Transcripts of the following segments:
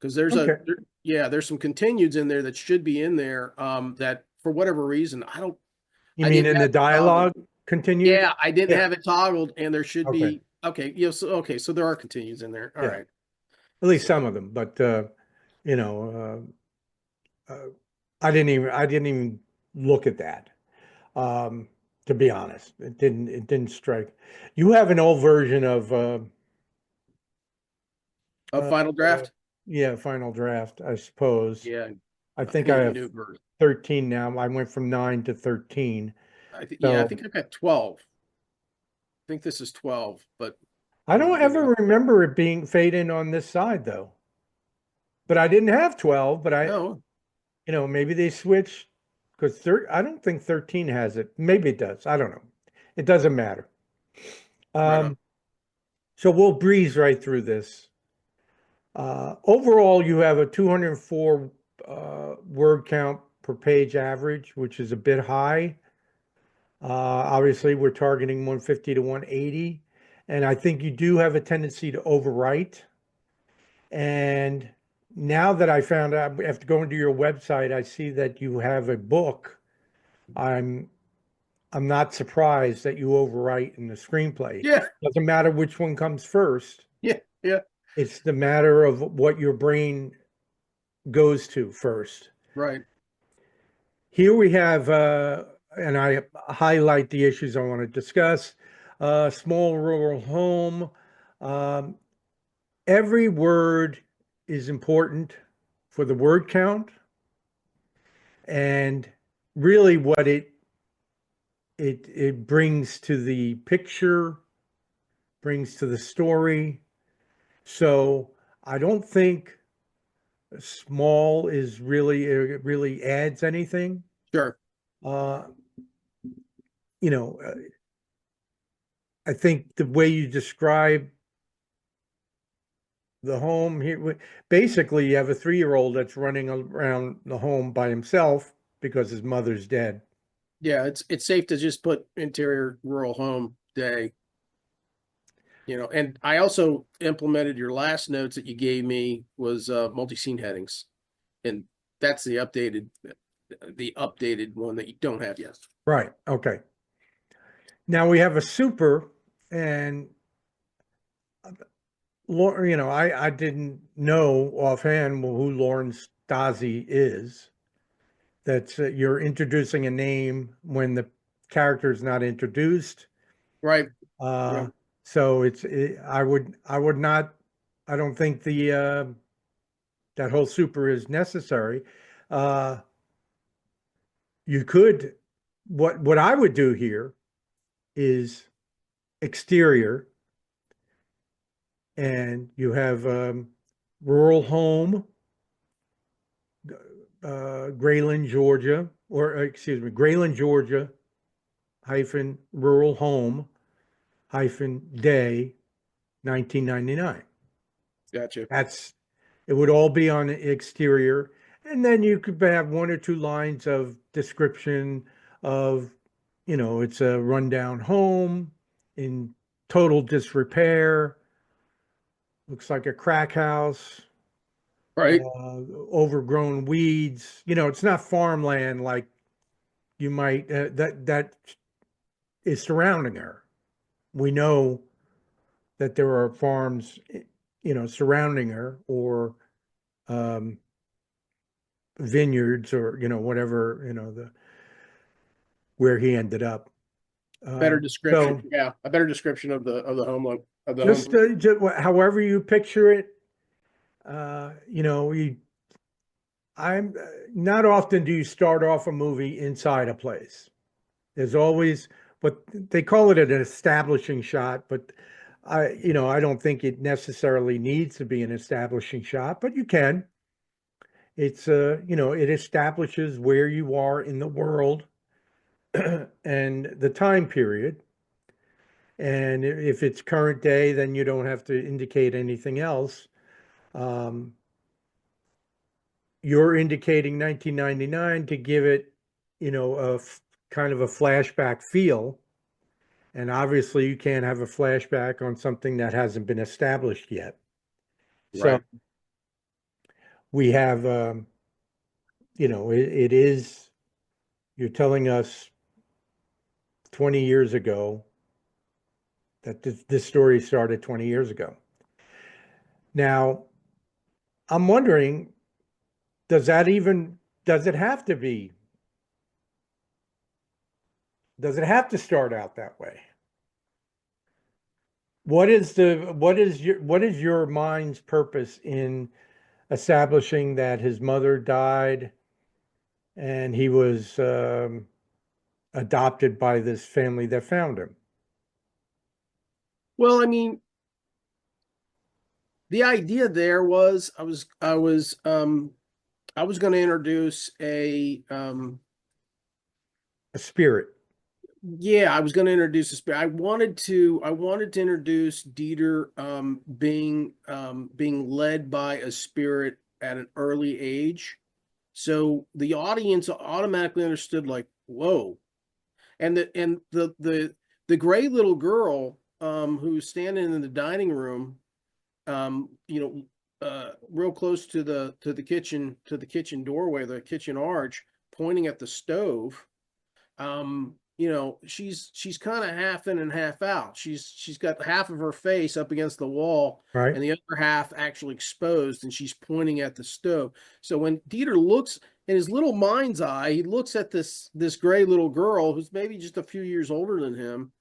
because Okay. yeah, there's some continueds in there that should be in there, that for whatever reason, You I mean didn't in have the it toggled. dialogue continued? Yeah, I didn't Yeah. have it toggled, and there should Okay. be, okay, yeah, so, okay, so there are continueds in there. All Yeah. right. At least So, some of them, but you know, I didn't even look at that. Um, to be honest, it didn't strike. You have an old version of a uh, final uh draft? yeah, Final Draft, I suppose. Yeah, I I think I need a have new version. 13 now. I went from 9 to 13. Yeah, I So think I've got 12. I think this is 12, but I I need to don't get it ever up. remember it being fade in on this side though. But I didn't have 12, but No, maybe they switched because I don't think 13 has it. Maybe it does. I don't know. It doesn't matter. right on. Um, so we'll breeze right through this. Overall, you have a 204 word count per page average, which is a bit high. Obviously, we're targeting 150 to 180. And I think you do have a tendency to overwrite. And now that I found out, after going to your website, I see that you have a book. I'm I'm not surprised that you overwrite in the screenplay. Yeah, Doesn't matter which one comes first. yeah, yeah, It's the matter of what your brain goes to first. right. Here we have, and I highlight the issues I want to discuss. Small rural home. Um, every word is important for the word count, and really what it brings to the picture, brings to the story. So I don't think small is really it really adds anything. Sure. Uh, you know, I think the way you describe the home here, basically, you have a 3-year-old that's running around the home by himself because his mother's dead. Yeah, it's safe to just put interior rural home day, and I also implemented your last notes that you gave me was multi-scene headings. And that's the updated one that you don't have yet. Right. Okay. Now we have a super, and I didn't know offhand who Lauren Stasi is. That's you're introducing a name when the character is not introduced. Right. Yeah. Uh, so I would not, I don't think the that whole super is necessary. Uh, you could, what I would do here is exterior, and you have rural home, Grayland, Georgia, or excuse me, Grayland, Georgia hyphen rural home hyphen day 1999. Gotcha. That's it would all be on the exterior. And then you could have 1 or 2 lines of description of, it's a rundown home in total disrepair, looks like a crack house, Right. overgrown weeds. It's not farmland like you might that is surrounding her. We know that there are farms, surrounding her, or um, vineyards, or whatever, the where he ended up. Better description. So Yeah. A better description of the home. just however you picture it, I'm not often do you start off a movie inside a place. There's always what they call it an establishing shot, but I don't think it necessarily needs to be an establishing shot, but you can. It's it establishes where you are in the world and the time period. And if it's current day, then you don't have to indicate anything else. Um, you're indicating 1999 to give it, kind of a flashback feel. And obviously, you can't have a flashback on something that hasn't been established yet. So Right. we have, it is, you're telling us 20 years ago that this story started 20 years ago. Now, I'm wondering, does that even, does it have to be, does it have to start out that way? What is your mind's purpose in establishing that his mother died and he was adopted by this family that found him? Well, I mean, the idea there was I was going to introduce A spirit, yeah, I was going to introduce a spirit. I wanted to introduce Dieter being led by a spirit at an early age. So the audience automatically understood like, whoa. And the gray little girl who's standing in the dining room, you know, real close to the kitchen doorway, the kitchen arch, pointing at the stove. You know, she's kind of half in and half out. She's got half of her face up against the wall right? and the other half actually exposed, and she's pointing at the stove. So when Dieter looks in his little mind's eye, he looks at this gray little girl who's maybe just a few years older than him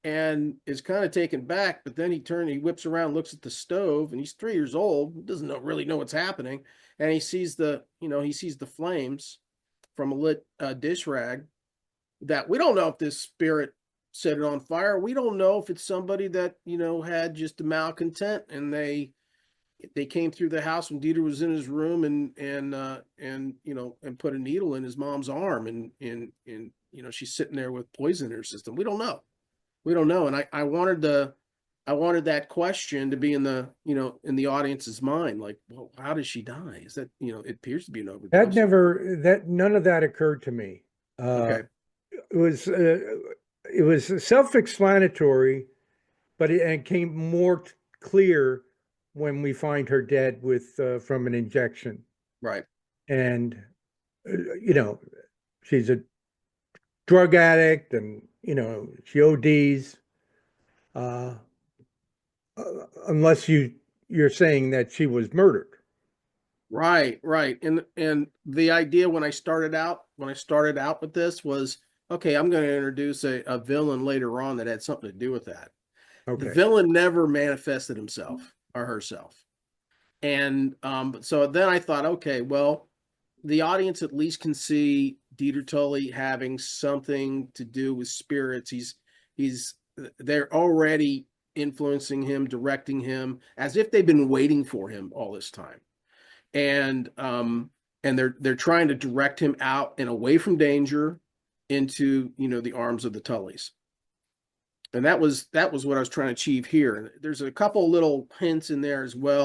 and is kind of taken back. But then he whips around, looks at the stove, and he's 3 years old, doesn't really know what's happening, and he sees the flames from a lit dish rag. That we don't know if this spirit set it on fire. We don't know if it's somebody that had just a malcontent and they came through the house when Dieter was in his room and put a needle in his mom's arm and she's sitting there with poison in her system. We don't know. And I wanted that question to be in the audience's mind, like, well, how does she die? Is that it appears to be an overdose. None of that occurred to me. Uh, Okay. it was, uh, it was self-explanatory, but it came more clear when we find her dead from an injection. Right. And, you know, she's a drug addict and, she ODs. Uh, unless you're saying that she was murdered. Right, right. And the idea when I started out with this was, okay, I'm going to introduce a villain later on that had something to do with that. The Okay. villain never manifested himself or herself. And so then I thought, okay, well, the audience at least can see Dieter Tully having something to do with spirits. He's they're already influencing him, directing him, as if they've been waiting for him all this time. And they're trying to direct him out and away from danger into the arms of the Tullys. And that was what I was trying to achieve here. And there's a couple little hints in there as well.